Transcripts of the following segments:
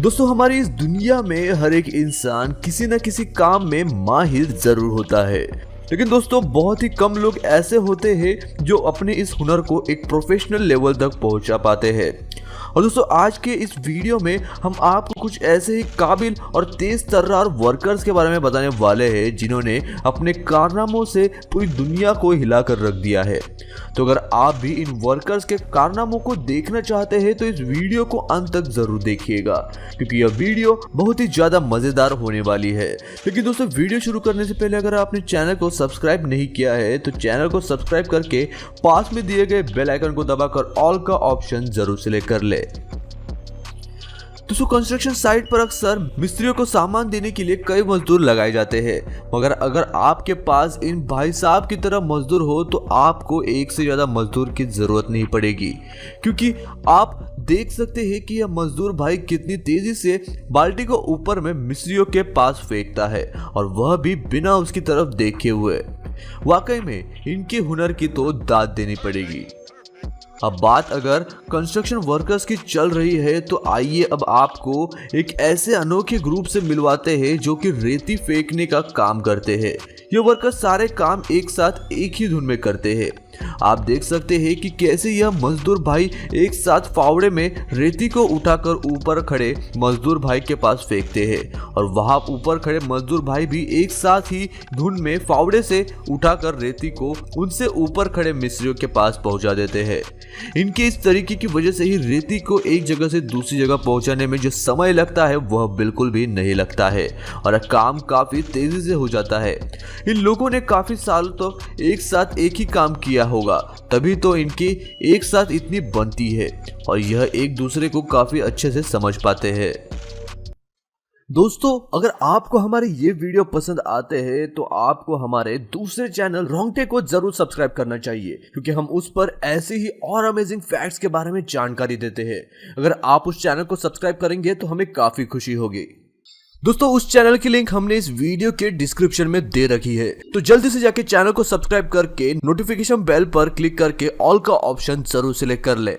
दोस्तों हमारी इस दुनिया में हर एक इंसान किसी न किसी काम में माहिर जरूर होता है, लेकिन दोस्तों बहुत ही कम लोग ऐसे होते हैं जो अपने इस हुनर को एक प्रोफेशनल लेवल तक पहुंचा पाते हैं। और दोस्तों आज के इस वीडियो में हम आपको कुछ ऐसे ही काबिल और तेज तर्रार वर्कर्स के बारे में बताने वाले हैं जिन्होंने अपने कारनामों से पूरी दुनिया को हिलाकर रख दिया है। तो अगर आप भी इन वर्कर्स के कारनामों को देखना चाहते हैं तो इस वीडियो को अंत तक जरूर देखिएगा, क्योंकि यह वीडियो बहुत ही ज्यादा मजेदार होने वाली है। लेकिन दोस्तों वीडियो शुरू करने से पहले अगर आपने चैनल को सब्सक्राइब नहीं किया है तो चैनल को सब्सक्राइब करके पास में दिए गए बेल आइकन को दबाकर ऑल का ऑप्शन जरूर सिलेक्ट कर ले। दोस्तों कंस्ट्रक्शन साइट पर अक्सर मिस्त्रियों को सामान देने के लिए कई मजदूर लगाए जाते हैं, मगर अगर आपके पास इन भाई साहब की तरह मजदूर हो तो आपको एक से ज्यादा मजदूर की जरूरत नहीं पड़ेगी, क्योंकि आप देख सकते हैं कि यह मजदूर भाई कितनी तेजी से बाल्टी को ऊपर में मिस्त्रियों के पास फेंकता है, और वह भी बिना उसकी तरफ देखे हुए। वाकई में इनके हुनर की तो दाद देनी पड़ेगी। अब बात अगर कंस्ट्रक्शन वर्कर्स की चल रही है तो आइए अब आपको एक ऐसे अनोखे ग्रुप से मिलवाते हैं जो कि रेती फेंकने का काम करते हैं। ये वर्कर्स सारे काम एक साथ एक ही धुन में करते हैं। आप देख सकते हैं कि कैसे यह मजदूर भाई एक साथ फावड़े में रेती को उठाकर ऊपर खड़े मजदूर भाई के पास फेंकते हैं, और वहां ऊपर खड़े मजदूर भाई भी एक साथ ही धुन में फावड़े से उठाकर रेती को उनसे ऊपर खड़े मिस्त्रियों के पास पहुंचा देते हैं। इनके इस तरीके की वजह से ही रेती को एक जगह से दूसरी जगह पहुंचाने में जो समय लगता है वह बिल्कुल भी नहीं लगता है, और काम काफी तेजी से हो जाता है। इन लोगों ने काफी सालों तक एक साथ एक ही काम किया होगा, तभी तो इनकी एक साथ इतनी बनती है, और यह एक दूसरे को काफी अच्छे से समझ पाते हैं। दोस्तों अगर आपको हमारे ये वीडियो पसंद आते हैं तो आपको हमारे दूसरे चैनल रोंगटे को जरूर सब्सक्राइब करना चाहिए, क्योंकि हम उस पर ऐसे ही और अमेजिंग फैक्ट्स के बारे में जानकारी देते हैं। अगर आप उस चैनल को सब्सक्राइब करेंगे तो हमें काफी खुशी होगी। दोस्तों उस चैनल की लिंक हमने इस वीडियो के डिस्क्रिप्शन में दे रखी है, तो जल्दी से जाके चैनल को सब्सक्राइब करके नोटिफिकेशन बेल पर क्लिक करके ऑल का ऑप्शन जरूर सिलेक्ट कर ले।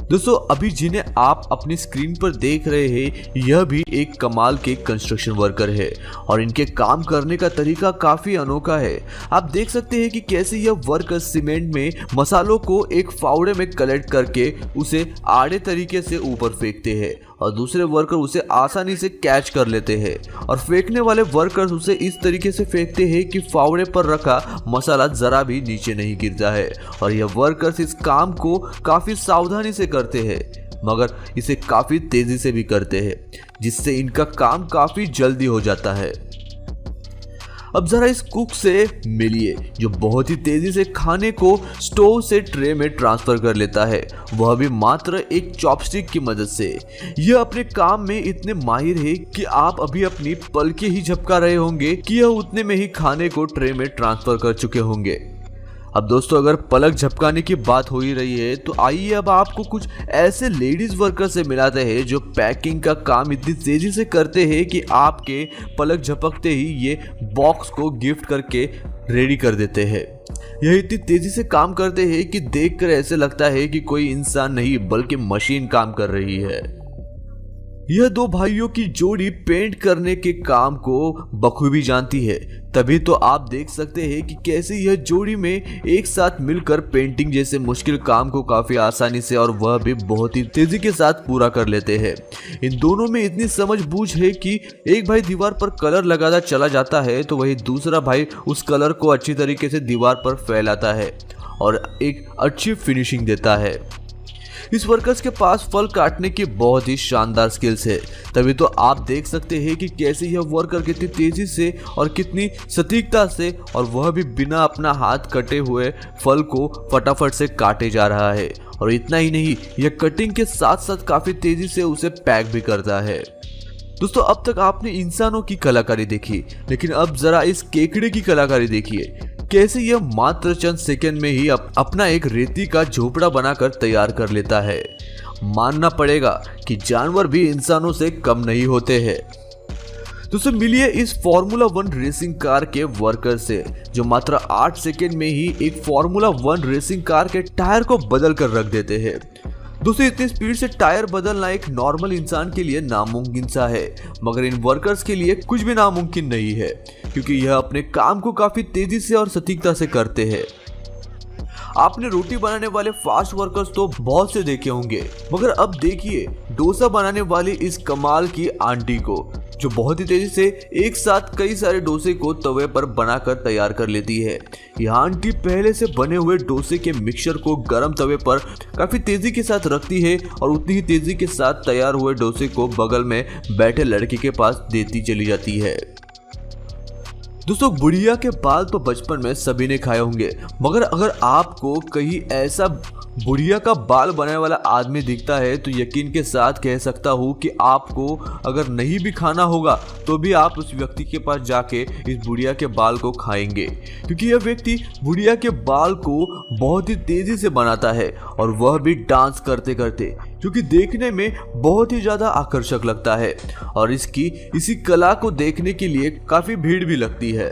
दोस्तों अभी जिन्हें आप अपनी स्क्रीन पर देख रहे हैं यह भी एक कमाल के कंस्ट्रक्शन वर्कर है, और इनके काम करने का तरीका काफी अनोखा है। आप देख सकते हैं कि कैसे यह वर्कर सीमेंट में मसालों को एक फावड़े में कलेक्ट करके उसे आड़े तरीके से ऊपर फेंकते हैं, और दूसरे वर्कर उसे आसानी से कैच कर लेते हैं, और फेंकने वाले वर्कर्स उसे इस तरीके से फेंकते हैं कि फावड़े पर रखा मसाला जरा भी नीचे नहीं गिरता है। और यह वर्कर्स इस काम को काफी सावधानी से करते हैं, मगर इसे काफी तेजी से भी करते हैं, जिससे इनका काम काफी जल्दी हो जाता है। अब जरा इस कुक से मिलिए जो बहुत ही तेजी से खाने को स्टोव से ट्रे में ट्रांसफर कर लेता है, वह भी मात्र एक चॉपस्टिक की मदद से। यह अपने काम में इतने माहिर है कि आप अभी अपनी पलकें ही झपका रहे होंगे कि यह उतने में ही खाने को ट्रे में ट्रांसफर कर चुके होंगे। अब दोस्तों अगर पलक झपकाने की बात हो ही रही है तो आइए अब आपको कुछ ऐसे लेडीज वर्कर से मिलाते हैं जो पैकिंग का काम इतनी तेजी से करते हैं कि आपके पलक झपकते ही ये बॉक्स को गिफ्ट करके रेडी कर देते हैं। यह इतनी तेजी से काम करते हैं कि देखकर ऐसे लगता है कि कोई इंसान नहीं बल्कि मशीन काम कर रही है। यह दो भाइयों की जोड़ी पेंट करने के काम को बखूबी जानती है, तभी तो आप देख सकते हैं कि कैसे यह जोड़ी में एक साथ मिलकर पेंटिंग जैसे मुश्किल काम को काफी आसानी से और वह भी बहुत ही तेजी के साथ पूरा कर लेते हैं। इन दोनों में इतनी समझबूझ है कि एक भाई दीवार पर कलर लगाता चला जाता है तो वही दूसरा भाई उस कलर को अच्छी तरीके से दीवार पर फैलाता है और एक अच्छी फिनिशिंग देता है। इस वर्कर्स के पास फल काटने की बहुत ही शानदार स्किल्स है, तभी तो आप देख सकते हैं कि कैसे यह वर्कर कितनी तेजी से और कितनी सटीकता से, और वह भी बिना अपना हाथ कटे हुए फल को फटाफट से काटे जा रहा है। और इतना ही नहीं, यह कटिंग के साथ साथ काफी तेजी से उसे पैक भी करता है। दोस्तों अब तक आपने इंसानों की कलाकारी देखी, लेकिन अब जरा इस केकड़े की कलाकारी देखिए, कैसे यह मात्र चंद सेकंड में ही अपना एक रेती का झोपड़ा बनाकर तैयार कर लेता है। मानना पड़ेगा कि जानवर भी इंसानों से कम नहीं होते हैं। दोस्तों मिलिए इस फार्मूला 1 रेसिंग कार के वर्कर से जो मात्र 8 सेकंड में ही एक फार्मूला 1 रेसिंग कार के टायर को बदल कर रख देते हैं। दोस्तों इतनी स्पीड से टायर बदलना एक नॉर्मल इंसान के लिए नामुमकिन सा है, मगर इन वर्कर्स के लिए कुछ भी नामुमकिन नहीं है, क्योंकि यह अपने काम को काफी तेजी से और सटीकता से करते हैं। आपने रोटी बनाने वाले फास्ट वर्कर्स तो बहुत से देखे होंगे, मगर अब देखिए डोसा बनाने वाली इस कमाल की आंटी को, जो बहुत ही तेजी से एक साथ कई सारे डोसे को तवे पर बनाकर तैयार कर लेती है। यह आंटी पहले से बने हुए डोसे के मिक्सचर को गरम तवे पर काफी तेजी के साथ रखती है और उतनी ही तेजी के साथ तैयार हुए डोसे को बगल में बैठे लड़के के पास देती चली जाती है। दोस्तों बुढ़िया के बाल तो बचपन में सभी ने खाए होंगे, मगर अगर आपको कहीं ऐसा बुढ़िया का बाल बनाने वाला आदमी दिखता है तो यकीन के साथ कह सकता हूँ कि आपको अगर नहीं भी खाना होगा तो भी आप उस व्यक्ति के पास जाके इस बुढ़िया के बाल को खाएंगे, क्योंकि यह व्यक्ति बुढ़िया के बाल को बहुत ही तेजी से बनाता है और वह भी डांस करते करते, जो कि देखने में बहुत ही ज्यादा आकर्षक लगता है और इसी कला को देखने के लिए काफी भीड़ भी लगती है।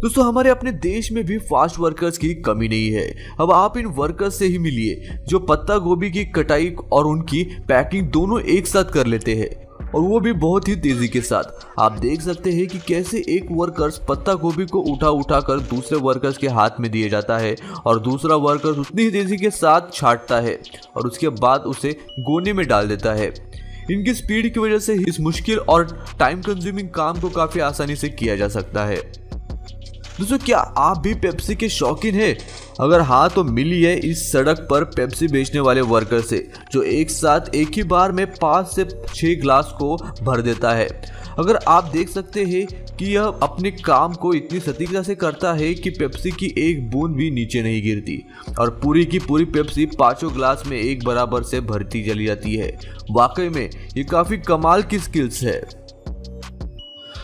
दोस्तों हमारे अपने देश में भी फास्ट वर्कर्स की कमी नहीं है। अब आप इन वर्कर्स से ही मिलिए जो पत्ता गोभी की कटाई और उनकी पैकिंग दोनों एक साथ कर लेते हैं, और वो भी बहुत ही तेजी के साथ। आप देख सकते हैं कि कैसे एक वर्कर्स पत्ता गोभी को उठा कर दूसरे वर्कर्स के हाथ में दिया जाता है और दूसरा वर्कर्स उतनी ही तेजी के साथ छांटता है और उसके बाद उसे गोने में डाल देता है। इनकी स्पीड की वजह से इस मुश्किल और टाइम कंज्यूमिंग काम को काफी आसानी से किया जा सकता है। दोस्तों क्या आप भी पेप्सी के शौकीन हैं? अगर हाँ तो मिलिए इस सड़क पर पेप्सी बेचने वाले वर्कर से, जो एक साथ एक ही बार में 5 से 6 ग्लास को भर देता है। अगर आप देख सकते हैं कि यह अपने काम को इतनी सटीकता से करता है कि पेप्सी की एक बूंद भी नीचे नहीं गिरती और पूरी की पूरी पेप्सी 5 ग्लास में एक बराबर से भरती चली जाती है। वाकई में ये काफी कमाल की स्किल्स है।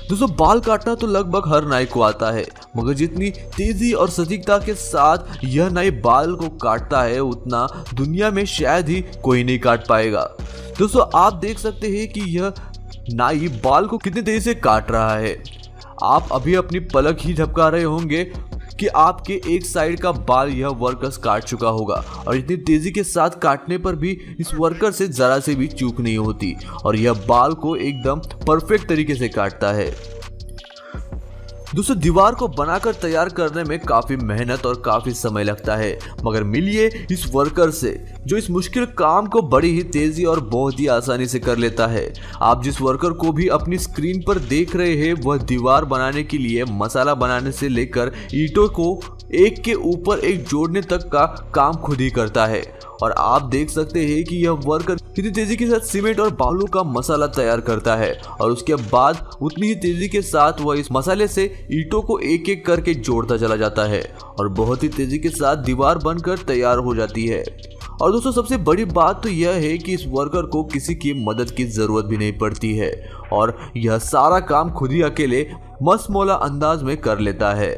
दोस्तों बाल काटना तो लगभग हर नाई को आता है, मगर जितनी तेजी और सटीकता के साथ यह नाई बाल को काटता है उतना दुनिया में शायद ही कोई नहीं काट पाएगा। दोस्तों आप देख सकते हैं कि यह नाई बाल को कितनी तेजी से काट रहा है। आप अभी अपनी पलक ही झपका रहे होंगे कि आपके एक साइड का बाल यह वर्कर्स काट चुका होगा, और इतनी तेजी के साथ काटने पर भी इस वर्कर से जरा से भी चूक नहीं होती और यह बाल को एकदम परफेक्ट तरीके से काटता है। दोस्तों दीवार को बनाकर तैयार करने में काफी मेहनत और काफी समय लगता है, मगर मिलिए इस वर्कर से जो इस मुश्किल काम को बड़ी ही तेजी और बहुत ही आसानी से कर लेता है। आप जिस वर्कर को भी अपनी स्क्रीन पर देख रहे हैं वह दीवार बनाने के लिए मसाला बनाने से लेकर ईंटों को एक के ऊपर एक जोड़ने तक का काम खुद ही करता है, और आप देख सकते हैं कि यह वर्कर कितनी तेजी के साथ सीमेंट और बालू का मसाला तैयार करता है और उसके बाद उतनी ही तेजी के साथ वह इस मसाले से ईंटों को एक एक करके जोड़ता चला जाता है और बहुत ही तेजी के साथ दीवार बनकर तैयार हो जाती है। और दोस्तों सबसे बड़ी बात तो यह है कि इस वर्कर को किसी की मदद की जरूरत भी नहीं पड़ती है और यह सारा काम खुद ही अकेले मस्त मौला अंदाज में कर लेता है।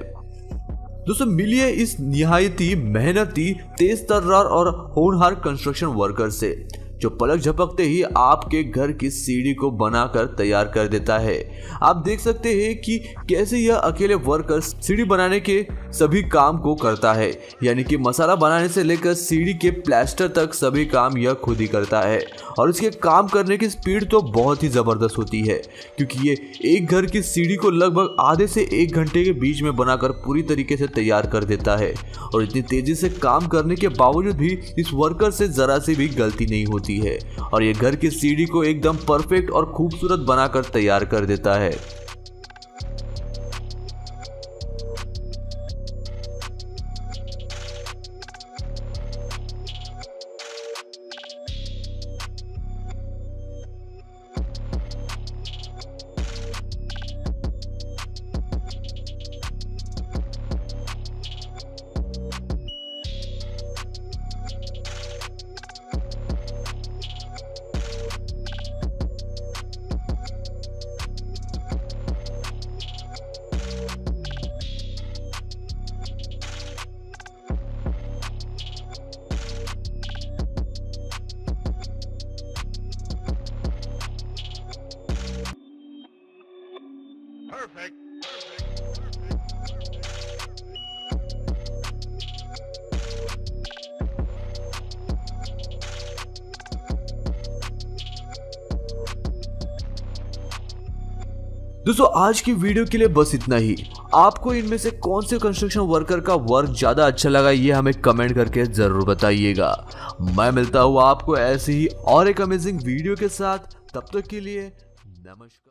दोस्तों मिलिए इस निहायती मेहनती, तेज तर्रार और होनहार कंस्ट्रक्शन वर्कर से, जो पलक झपकते ही आपके घर की सीढ़ी को बनाकर तैयार कर देता है। आप देख सकते हैं कि कैसे यह अकेले वर्कर सीढ़ी बनाने के सभी काम को करता है, यानी कि मसाला बनाने से लेकर सीढ़ी के प्लास्टर तक सभी काम यह खुद ही करता है और इसके काम करने की स्पीड तो बहुत ही ज़बरदस्त होती है, क्योंकि ये एक घर की सीढ़ी को लगभग आधे से 1 घंटे के बीच में बनाकर पूरी तरीके से तैयार कर देता है। और इतनी तेज़ी से काम करने के बावजूद भी इस वर्कर से ज़रा सी भी गलती नहीं होती है और ये घर की सीढ़ी को एकदम परफेक्ट और खूबसूरत बनाकर तैयार कर देता है। Perfect. दोस्तों आज की वीडियो के लिए बस इतना ही। आपको इनमें से कौन से कंस्ट्रक्शन वर्कर का वर्क ज्यादा अच्छा लगा ये हमें कमेंट करके जरूर बताइएगा। मैं मिलता हूँ आपको ऐसे ही और एक अमेजिंग वीडियो के साथ, तब तक के लिए नमस्कार।